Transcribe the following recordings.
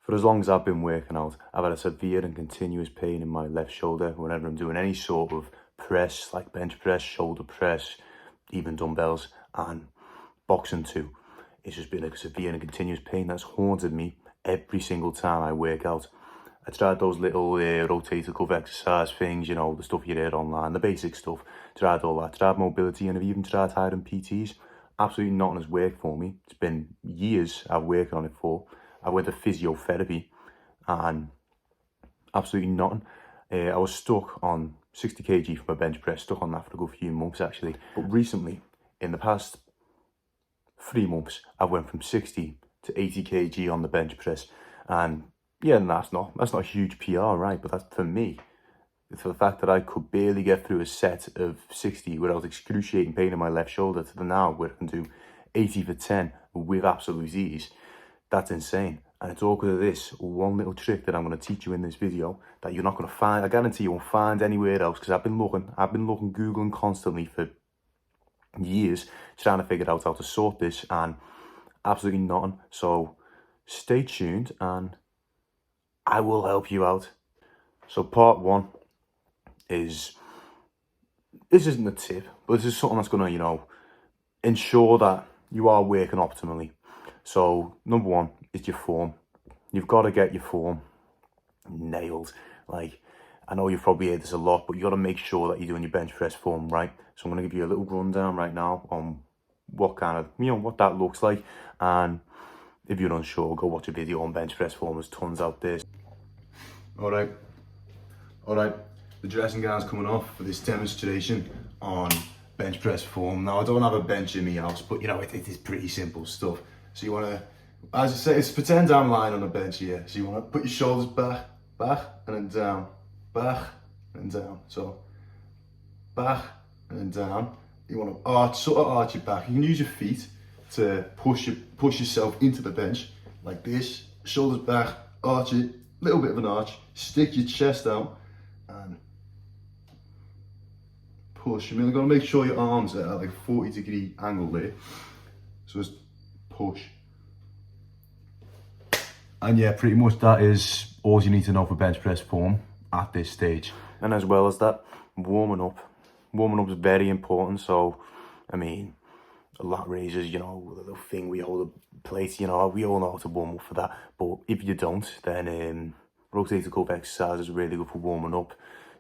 For as long as I've been working out, I've had a severe and continuous pain in my left shoulder whenever I'm doing any sort of press, like bench press, shoulder press, even dumbbells, and boxing too. It's just been a severe and continuous pain that's haunted me every single time I work out. I tried those little rotator cuff exercise things, you know, the stuff you hear online, the basic stuff. Tried all that, tried mobility, and I've even tried hiring PTs. Absolutely nothing has worked for me. It's been years I've worked on it for. I went to physiotherapy and absolutely nothing. I was stuck on 60 kg for my bench press, stuck on that for a good few months actually. But recently, in the past 3 months, I went from 60 to 80 kg on the bench press. And yeah, that's not a huge PR, right? But that's for me. For the fact that I could barely get through a set of 60 without excruciating pain in my left shoulder to the now where I can do 80 for 10 with absolute ease. That's insane. And it's all because of this one little trick that I'm going to teach you in this video that you're not going to find, I guarantee you won't find anywhere else, because I've been looking, Googling constantly for years, trying to figure out how to sort this, and absolutely nothing. So stay tuned and I will help you out. So part one is, this isn't a tip, but this is something that's going to, you know, ensure that you are working optimally. So number one is your form. You've got to get your form nailed. Like, I know you've probably heard this a lot, but you got to make sure that you're doing your bench press form right. So I'm going to give you a little rundown right now on what kind of, you know, what that looks like. And if you're unsure, go watch a video on bench press form. There's tons out there. All right. The dressing gown's coming off for this demonstration on bench press form. Now, I don't have a bench in my house, but you know, it is pretty simple stuff. So you want to, as I say, it's pretend I'm lying on a bench here. So you want to put your shoulders back, and then down, back, and down. So back, and then down. You want to sort of arch your back. You can use your feet to push yourself into the bench, like this. Shoulders back, arch it, little bit of an arch. Stick your chest out, and push. You've got to make sure your arms are at like a 40-degree angle there. So just push. And yeah, pretty much that is all you need to know for bench press form at this stage. And as well as that, warming up. Warming up is very important. So, I mean, a lat raises, you know, the little thing we hold a plate, you know, we all know how to warm up for that. But if you don't, then rotator cuff exercise is really good for warming up.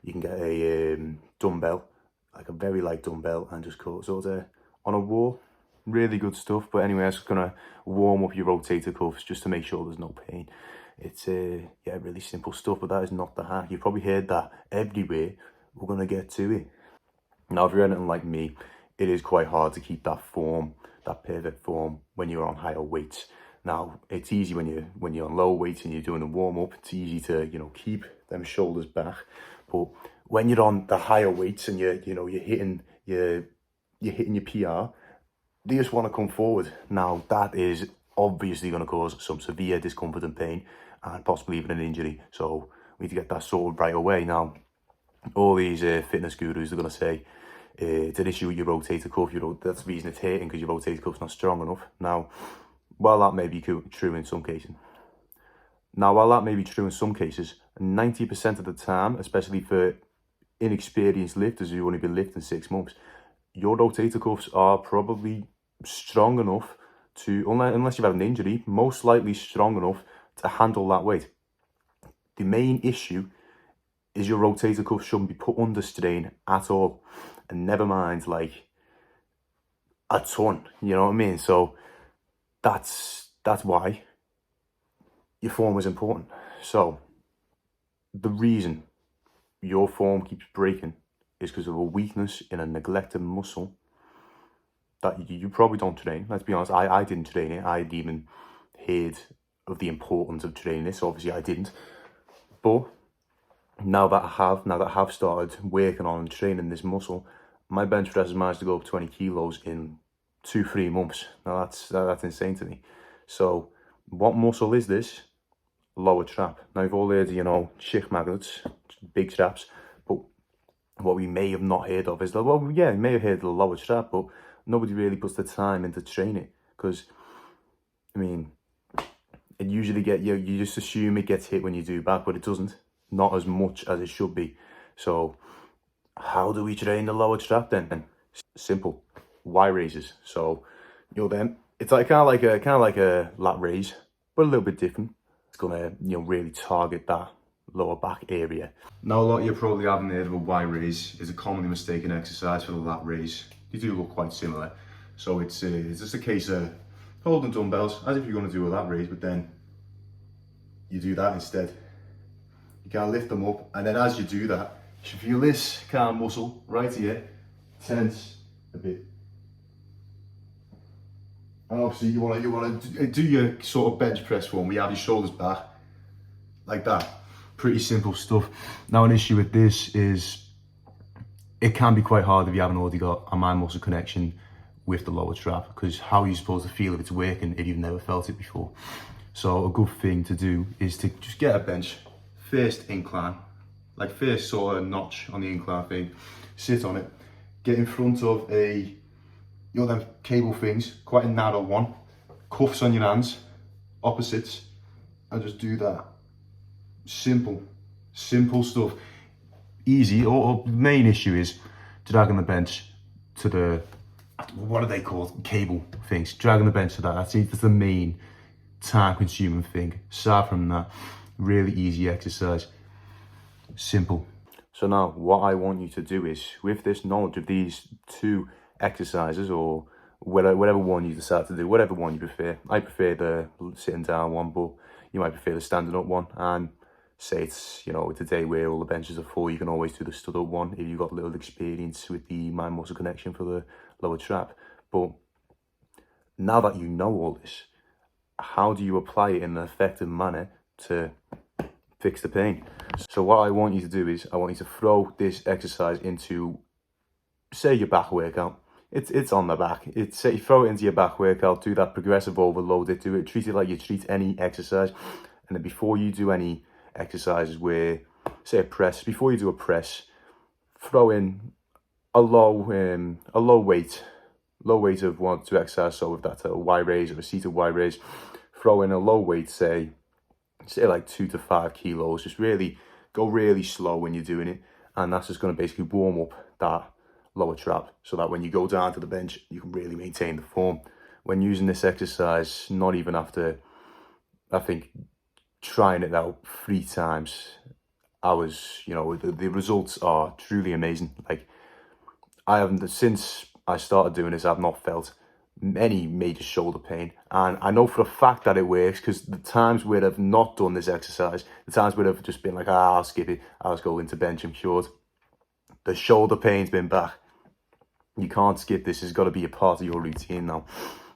You can get a dumbbell, like a very light dumbbell, and just cut sort of on a wall. Really good stuff. But anyway, I'm just gonna warm up your rotator cuffs just to make sure there's no pain. It's yeah, really simple stuff, but that is not the hack. You've probably heard that everywhere. We're gonna get to it. Now, if you're anything like me, it is quite hard to keep that form, that perfect form, when you're on higher weights. Now, it's easy when you're on low weights and you're doing a warm up. It's easy to, you know, keep them shoulders back. But when you're on the higher weights and you're hitting your PR, they just want to come forward. Now, that is obviously going to cause some severe discomfort and pain, and possibly even an injury. So we need to get that sorted right away. Now, all these fitness gurus are going to say it's an issue with your rotator cuff. That's the reason it's hurting, because your rotator cuff's not strong enough. Now, while that may be true in some cases, 90% of the time, especially for inexperienced lifters who've only been lifting 6 months, your rotator cuffs are probably strong enough to, unless you've had an injury, most likely strong enough to handle that weight. The main issue is your rotator cuff shouldn't be put under strain at all, and never mind like a ton, you know what I mean? So that's why your form is important. So the reason your form keeps breaking is because of a weakness in a neglected muscle that you probably don't train. Let's be honest, I didn't train it. I hadn't even heard of the importance of training this. Obviously I didn't. But now that I have started working on and training this muscle, my bench press has managed to go up 20 kilos in 2-3 months. Now that's insane to me. So what muscle is this? Lower trap. Now you've all heard, you know, shift magnets, big traps, but what we may have not heard of is the, well, yeah, you may have heard of the lower trap, but nobody really puts the time into training. Because, I mean, it usually you just assume it gets hit when you do back, but it doesn't. Not as much as it should be. So how do we train the lower trap then? Simple. Y raises. So then it's like kind of like a lat raise, but a little bit different. It's gonna really target that lower back area. Now a lot of you probably haven't heard of a Y raise. It's a commonly mistaken exercise for the lat raise. They do look quite similar. So it's just a case of holding dumbbells as if you're going to do a lat raise, but then you do that instead. You can't lift them up, and then as you do that, you should feel this calm muscle right here tense a bit. And obviously you want to do your sort of bench press form where you have your shoulders back like that. Pretty simple stuff. Now an issue with this is it can be quite hard if you haven't already got a mind muscle connection with the lower trap, because how are you supposed to feel if it's working if you've never felt it before? So a good thing to do is to just get a bench, first incline, like first sort of notch on the incline thing, sit on it, get in front of a, them cable things, quite a narrow one, cuffs on your hands, opposites, and just do that. Simple stuff. Easy, or the main issue is dragging the bench to the, what are they called? Cable things. Dragging the bench to that. That's the main time-consuming thing. Aside from that, really easy exercise. Simple. So now, what I want you to do is, with this knowledge of these two exercises, or whatever one you decide to do, whatever one you prefer. I prefer the sitting down one, but you might prefer the standing up one. And say it's it's a day where all the benches are full, you can always do the stood up one if you've got a little experience with the mind muscle connection for the lower trap. But now that you know all this, how do you apply it in an effective manner to fix the pain? So what I want you to do is I want you to throw this exercise into, say, your back workout. It's on the back. Say you throw it into your back workout, do that progressive overload, treat it like you treat any exercise. And then before you do any exercises where, say, a press, before you do a press, throw in a low weight of 1 or 2 exercises. So if that's a Y raise or a seated Y raise, throw in a low weight, say like 2 to 5 kilos. Just go really slow when you're doing it, and that's just going to basically warm up that lower trap, so that when you go down to the bench, you can really maintain the form. When using this exercise, not even after, I think, trying it out 3 times, the results are truly amazing. Like, since I started doing this, I've not felt any major shoulder pain, and I know for a fact that it works, because the times where I've not done this exercise, the times where I've just been like, I'll skip it, I'll just go into bench and cured, the shoulder pain's been back. You can't skip this. It's got to be a part of your routine now.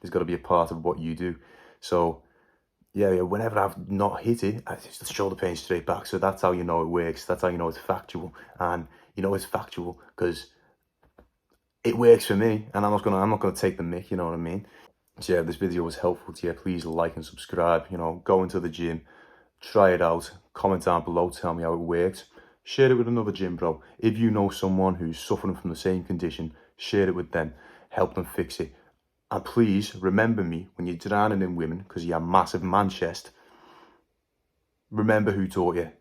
It's got to be a part of what you do. So yeah, whenever I've not hit it, it's the shoulder pain straight back. So that's how you know it works. That's how you know it's factual. And it's factual because it works for me, and I'm not gonna take the mick, you know what I mean? So yeah, if this video was helpful to you, please like and subscribe. Go into the gym, try it out, comment down below, tell me how it works. Share it with another gym bro. If you know someone who's suffering from the same condition, share it with them, help them fix it. And please remember me when you're drowning in women because you have massive man chest. Remember who taught you.